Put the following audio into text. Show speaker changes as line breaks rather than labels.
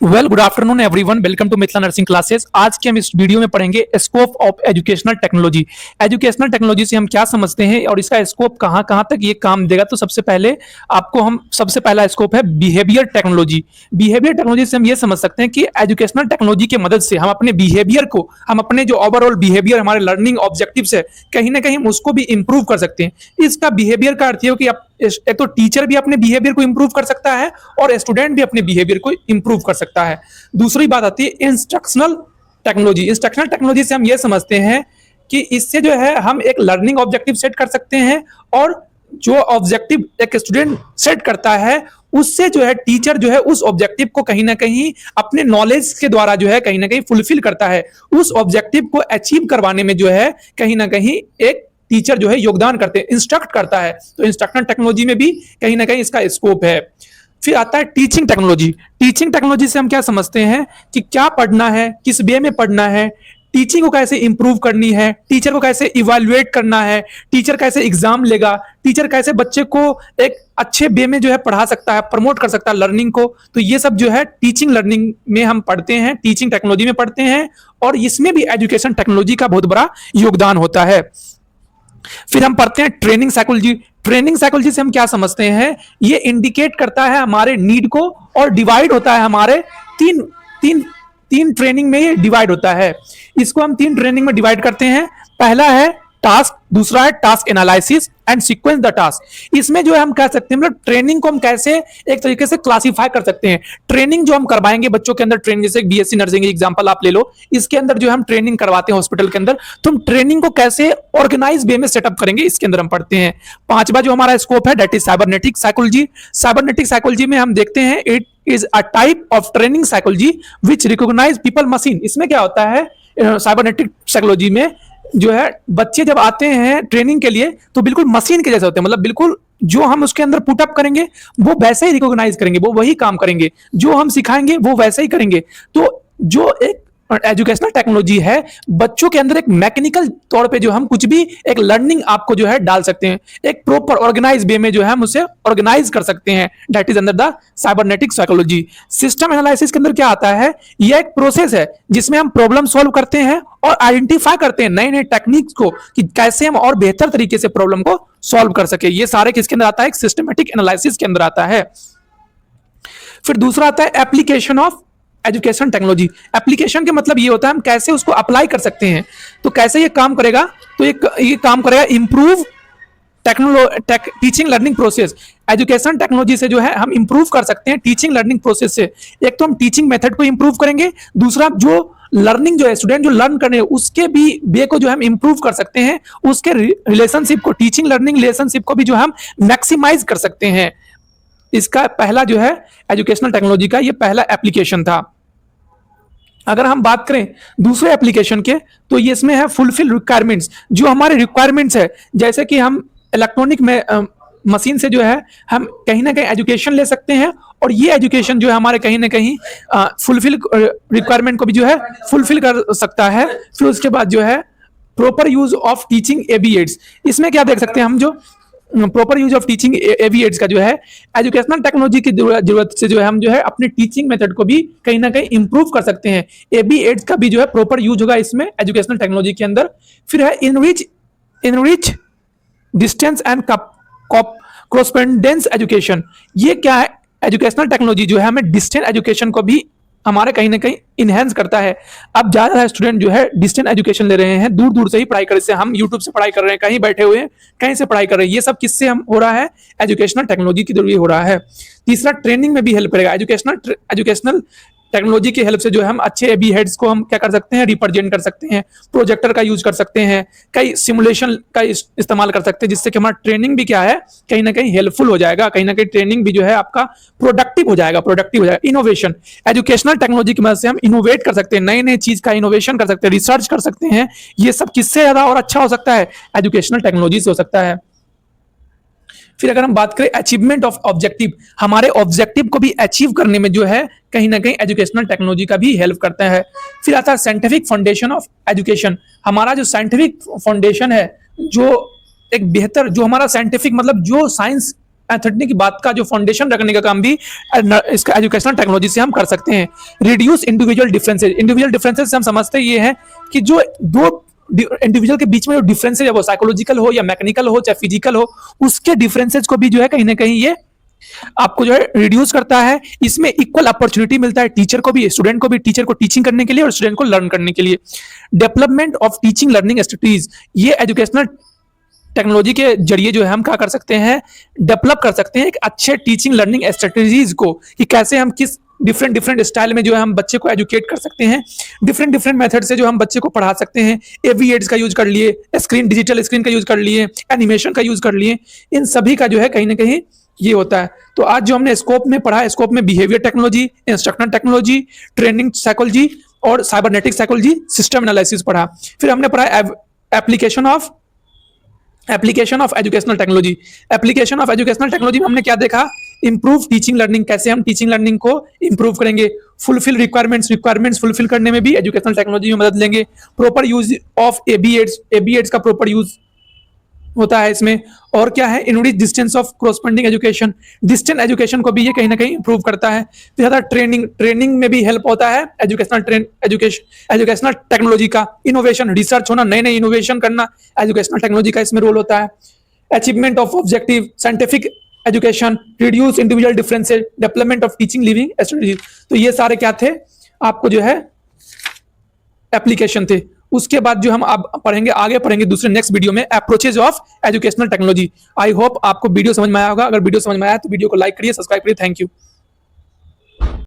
Well good afternoon everyone, welcome to Mithila nursing classes. आज के हम इस वीडियो में पढ़ेंगे scope of educational technology. Educational technology से हम क्या समझते हैं और इसका स्कोप कहां कहां तक ये काम देगा। तो सबसे पहला स्कोप है बिहेवियर टेक्नोलॉजी। बिहेवियर टेक्नोलॉजी से हम ये समझ सकते हैं कि एजुकेशनल टेक्नोलॉजी की मदद से हम अपने बिहेवियर को, हम अपने जो ओवरऑल बिहेवियर, हमारे लर्निंग ऑब्जेक्टिव्स है, कहीं ना कहीं हम उसको भी इंप्रूव कर सकते हैं। इसका बिहेवियर का अर्थ है कि एक तो टीचर भी अपने बिहेवियर को इंप्रूव कर सकता है और स्टूडेंट भी अपने बिहेवियर को इंप्रूव कर सकता है। दूसरी बात आती है इंस्ट्रक्शनल टेक्नोलॉजी। इंस्ट्रक्शनल टेक्नोलॉजी से हम ये समझते हैं कि इससे जो है हम एक लर्निंग ऑब्जेक्टिव सेट कर सकते हैं और जो ऑब्जेक्टिव एक स्टूडेंट सेट करता है उससे जो है टीचर जो है उस ऑब्जेक्टिव को कहीं ना कहीं अपने नॉलेज के द्वारा जो है कहीं ना कहीं फुलफिल करता है। उस ऑब्जेक्टिव को अचीव करवाने में जो है कहीं ना कहीं एक टीचर जो है योगदान करते हैं, इंस्ट्रक्ट करता है। तो इंस्ट्रक्शनल टेक्नोलॉजी में भी कहीं ना कहीं इसका स्कोप है। फिर आता है टीचिंग टेक्नोलॉजी। टीचिंग टेक्नोलॉजी से हम क्या समझते हैं कि क्या पढ़ना है, किस वे में पढ़ना है, टीचिंग को कैसे इंप्रूव करनी है, टीचर को कैसे इवैल्यूएट करना है, टीचर कैसे एग्जाम लेगा, टीचर कैसे बच्चे को एक अच्छे वे में जो है पढ़ा सकता है, प्रमोट कर सकता है लर्निंग को। तो ये सब जो है टीचिंग लर्निंग में हम पढ़ते हैं, टीचिंग टेक्नोलॉजी में पढ़ते हैं और इसमें भी एजुकेशन टेक्नोलॉजी का बहुत बड़ा योगदान होता है। फिर हम पढ़ते हैं ट्रेनिंग साइकोलॉजी। ट्रेनिंग साइकोलॉजी से हम क्या समझते हैं, ये इंडिकेट करता है हमारे नीड को और डिवाइड होता है हमारे तीन ट्रेनिंग में ये डिवाइड होता है। इसको हम 3 ट्रेनिंग में डिवाइड करते हैं। पहला है टास्क, दूसरा है task analysis and sequence the task. इसमें जो है हम कह सकते हैं मतलब ट्रेनिंग को हम कैसे एक तरीके से क्लासिफाई कर सकते हैं। ट्रेनिंग जो हम करवाएंगे बच्चों के अंदर, ट्रेनिंग जैसे बीएससी नर्सिंग एग्जांपल आप ले लो, इसके अंदर जो हम ट्रेनिंग करवाते हैं हॉस्पिटल के अंदर, तो हम ट्रेनिंग को कैसे ऑर्गेनाइज वे में सेटअप करेंगे इसके अंदर हम पढ़ते हैं। 5वां जो हमारा स्कोप है that is cybernetic psychology. Cybernetic psychology में हम देखते हैं it is a type of training psychology which recognise people machine. इसमें क्या होता है साइबरनेटिक साइकोलॉजी में जो है बच्चे जब आते हैं ट्रेनिंग के लिए तो बिल्कुल मशीन के जैसे होते हैं, मतलब बिल्कुल जो हम उसके अंदर पुटअप करेंगे वो वैसे ही रिकॉग्नाइज करेंगे, वो वही काम करेंगे, जो हम सिखाएंगे वो वैसे ही करेंगे। तो जो एक एजुकेशनल टेक्नोलॉजी है बच्चों के अंदर एक मैकेनिकल तौर पे जो हम कुछ भी एक लर्निंग आपको जो है डाल सकते हैं, एक प्रॉपर ऑर्गेनाइज वे में जो है हम उसे ऑर्गेनाइज कर सकते हैं, that is under the cybernetic psychology. System analysis के अंदर क्या आता है, यह एक प्रोसेस है जिसमें हम प्रॉब्लम सॉल्व करते हैं और आइडेंटिफाई करते हैं नए नए टेक्निक्स को कि कैसे हम और बेहतर तरीके से प्रॉब्लम को सॉल्व कर सके। ये सारे किसके अंदर आता है, एक सिस्टमैटिक एनालिसिस के अंदर आता है। फिर दूसरा आता है application of education technology. Application के मतलब ये होता है हम कैसे उसको अप्लाई कर सकते हैं। तो कैसे ये काम करेगा, तो ये काम करेगा improve teaching learning process. Education technology से जो है हम इंप्रूव कर सकते हैं टीचिंग लर्निंग प्रोसेस से। एक तो हम टीचिंग मेथड को इंप्रूव करेंगे, दूसरा जो लर्निंग जो है स्टूडेंट जो लर्न करने उसके भी वे को जो हम इंप्रूव कर सकते हैं, उसके रिलेशनशिप को, टीचिंग लर्निंग रिलेशनशिप को भी जो हम मैक्सिमाइज कर सकते हैं। इसका पहला जो है एजुकेशनल टेक्नोलॉजी का ये पहला एप्लीकेशन था। अगर हम बात करें दूसरे एप्लीकेशन के तो ये इसमें है फुलफिल रिक्वायरमेंट्स। जो हमारे रिक्वायरमेंट्स है, जैसे कि हम इलेक्ट्रॉनिक में मशीन से जो है हम कहीं ना कहीं एजुकेशन ले सकते हैं और ये एजुकेशन जो है हमारे कहीं ना कहीं फुलफिल रिक्वायरमेंट को भी जो है फुलफिल कर सकता है। फिर उसके बाद जो है proper use of teaching AV aids. इसमें क्या देख सकते हैं हम, जो proper use of teaching AV aids का जो है एजुकेशनल टेक्नोलॉजी की जरूरत से जो है हम जो है अपने टीचिंग मेथड को भी कहीं ना कहीं इंप्रूव कर सकते हैं। एबी एड्स का भी जो है प्रॉपर यूज होगा इसमें एजुकेशनल टेक्नोलॉजी के अंदर। फिर है enrich distance and correspondence education. ये क्या है, एजुकेशनल टेक्नोलॉजी जो है हमें डिस्टेंस एजुकेशन को भी हमारे कहीं ना कहीं इनहेंस करता है। अब ज्यादा स्टूडेंट जो है डिस्टेंस एजुकेशन ले रहे हैं, दूर दूर से ही पढ़ाई कर रहे हैं, हम यूट्यूब से पढ़ाई कर रहे हैं, कहीं बैठे हुए हैं कहीं से पढ़ाई कर रहे हैं। ये सब किससे हम हो रहा है, एजुकेशनल टेक्नोलॉजी के जरिए हो रहा है। तीसरा ट्रेनिंग में भी हेल्प करेगा। एजुकेशनल टेक्नोलॉजी की हेल्प से जो है हम अच्छे एबी हेड्स को हम क्या कर सकते हैं, रिप्रेजेंट कर सकते हैं, प्रोजेक्टर का यूज कर सकते हैं, कई सिमुलेशन का इस्तेमाल कर सकते हैं, जिससे कि हमारा ट्रेनिंग भी क्या है कहीं ना कहीं हेल्पफुल हो जाएगा, कहीं ना कहीं ट्रेनिंग भी जो है आपका प्रोडक्टिव हो जाएगा। इनोवेशन, एजुकेशनल टेक्नोलॉजी की मदद से हम इनोवेट कर सकते हैं, नई नई चीज का इनोवेशन कर सकते हैं, रिसर्च कर सकते हैं। ये सब किससे ज्यादा और अच्छा हो सकता है, एजुकेशनल टेक्नोलॉजी से हो सकता है। फिर अगर हम बात करें अचीवमेंट ऑफ ऑब्जेक्टिव, हमारे ऑब्जेक्टिव को भी अचीव करने में जो है कहीं ना कहीं एजुकेशनल टेक्नोलॉजी का भी हेल्प करता है। फिर आता है साइंटिफिक फाउंडेशन ऑफ एजुकेशन। हमारा जो साइंटिफिक फाउंडेशन है, जो एक बेहतर, जो हमारा साइंटिफिक मतलब जो साइंस अथॉरिटी की बात का जो फाउंडेशन रखने का काम भी इसका एजुकेशनल टेक्नोलॉजी से हम कर सकते हैं। Reduce individual differences, individual differences से हम समझते ये है कि जो दो इंडिविजुअल के बीच में जो डिफरेंसेस है वो साइकोलॉजिकल हो या मैकेनिकल हो चाहे फिजिकल हो, उसके डिफरेंसेस को भी जो है कहीं ना कहीं ये आपको जो है रिड्यूस करता है। इसमें इक्वल अपॉर्चुनिटी मिलता है टीचर को भी, स्टूडेंट को भी, टीचर को टीचिंग करने के लिए और स्टूडेंट को लर्न करने के लिए। Development of teaching learning strategies, ये एजुकेशनल टेक्नोलॉजी के जरिए जो है हम क्या कर सकते हैं, डेवलप कर सकते हैं एक अच्छे टीचिंग लर्निंग स्ट्रेटजीज को, कि कैसे हम किस डिफरेंट डिफरेंट स्टाइल में जो है हम बच्चे को एजुकेट कर सकते हैं, डिफरेंट डिफरेंट मेथड से जो हम बच्चे को पढ़ा सकते हैं। एवी एड्स का यूज कर लिए, स्क्रीन डिजिटल स्क्रीन का यूज कर लिए, एनिमेशन का यूज कर लिए, इन सभी का जो है कहीं ना कहीं ये होता है। तो आज जो हमने स्कोप में पढ़ा, स्कोप में behaviour technology, instructional technology, training psychology और साइबरनेटिक साइकोलॉजी, सिस्टम एनालिसिस पढ़ा। फिर हमने पढ़ा application of educational technology. Application of educational technology में हमने क्या देखा, इंप्रूव टीचिंग लर्निंग, कैसे हम टीचिंग लर्निंग को इंप्रूव करेंगे। फुलफिल रिक्वायरमेंट्स फुलफिल करने में भी एजुकेशनल टेक्नोलॉजी में मदद लेंगे। प्रॉपर यूज ऑफ एबीएड्स का प्रॉपर यूज होता है इसमें। और क्या है, enrich distance of corresponding education, distance education को भी ये कहीं ना कहीं इंप्रूव करता है। फिर ज्यादा ट्रेनिंग में भी हेल्प होता है एजुकेशनल टेक्नोलॉजी का। इनोवेशन, रिसर्च होना, नए नए इनोवेशन करना, एजुकेशनल टेक्नोलॉजी का इसमें रोल होता है। Achievement of objective, scientific education, reduce individual differences, development of teaching living strategy. तो ये सारे क्या थे, आपको जो है एप्लीकेशन थे। उसके बाद जो हम अब पढ़ेंगे, आगे पढ़ेंगे दूसरे नेक्स्ट वीडियो में, approaches of educational technology. I hope आपको वीडियो समझ में आया होगा। अगर वीडियो समझ में आया तो वीडियो को लाइक करिए, सब्सक्राइब करिए। Thank you.